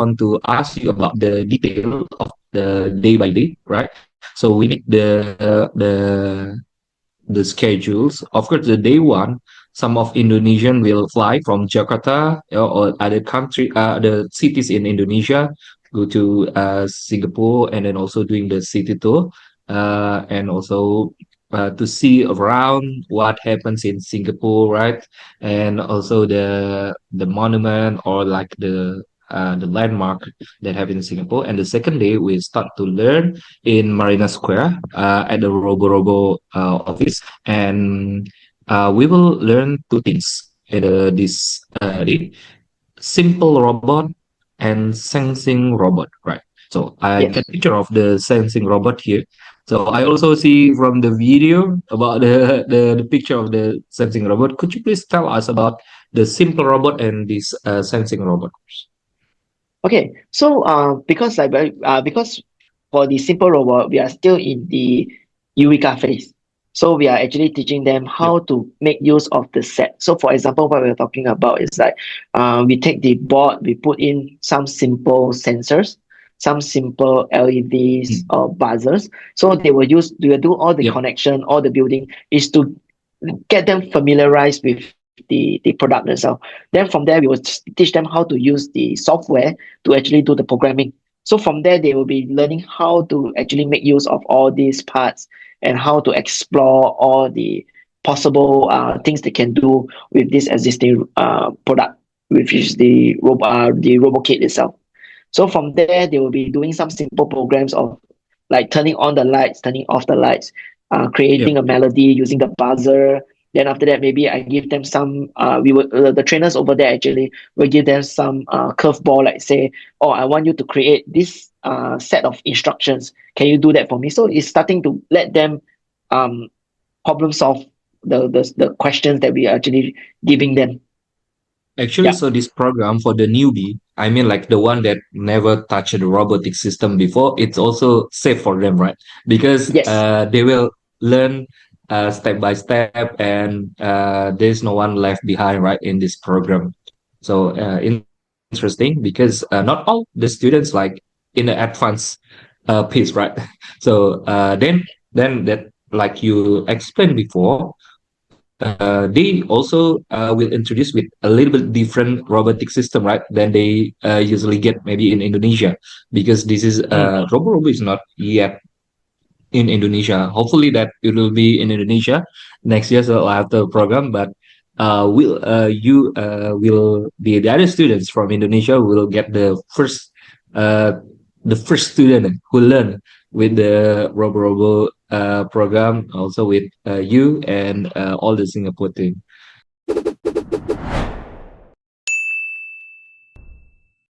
want to ask you about the detail of the day by day, right? So we need the schedules. Of course, the day one, some of Indonesian will fly from Jakarta, or other country, the cities in Indonesia, go to Singapore, and then also doing the city tour, and also to see around what happens in Singapore, right? And also the monument, or like the landmark that have in Singapore. And the second day, we start to learn in Marina Square, at the Robo office, and we will learn two things at this day: simple robot and sensing robot. Right. So I Yes. get a picture of the sensing robot here. So I also see from the video about the picture of the sensing robot. Could you please tell us about the simple robot and this sensing robot? Okay. So because for the simple robot, we are still in the Eureka phase. So we are actually teaching them Yep. how to make use of the set. So for example, what we're talking about is like we take the board, we put in some simple sensors, some simple LEDs Mm. or buzzers. So they will do all the Yep. connection, all the building is to get them familiarized with the product itself. Then from there, we will teach them how to use the software to actually do the programming. So from there, they will be learning how to actually make use of all these parts and how to explore all the possible things they can do with this existing product, which is the Robokit itself. So from there, they will be doing some simple programs of like turning on the lights, turning off the lights, creating Yep. a melody using the buzzer. Then after that, maybe I give them some. We will the trainers over there actually will give them some curveball, like say, "Oh, I want you to create this set of instructions. Can you do that for me?" So it's starting to let them um problem solve the questions that we are actually giving them. Actually, Yeah. so this program for the newbie, I mean, like the one that never touched the robotic system before, it's also safe for them, right? Because Yes. they will learn step by step, and there's no one left behind, right, in this program. So interesting, because not all the students like in the advanced piece, right? So then that, like you explained before, they also will introduce with a little bit different robotic system, right? Than they usually get maybe in Indonesia, because this is Mm. Robo is not yet in Indonesia. Hopefully that it will be in Indonesia next year, so I'll have the program. But will you will the other students from Indonesia will get uh, the first student who learn with the Robo program, also with you and all the Singapore team.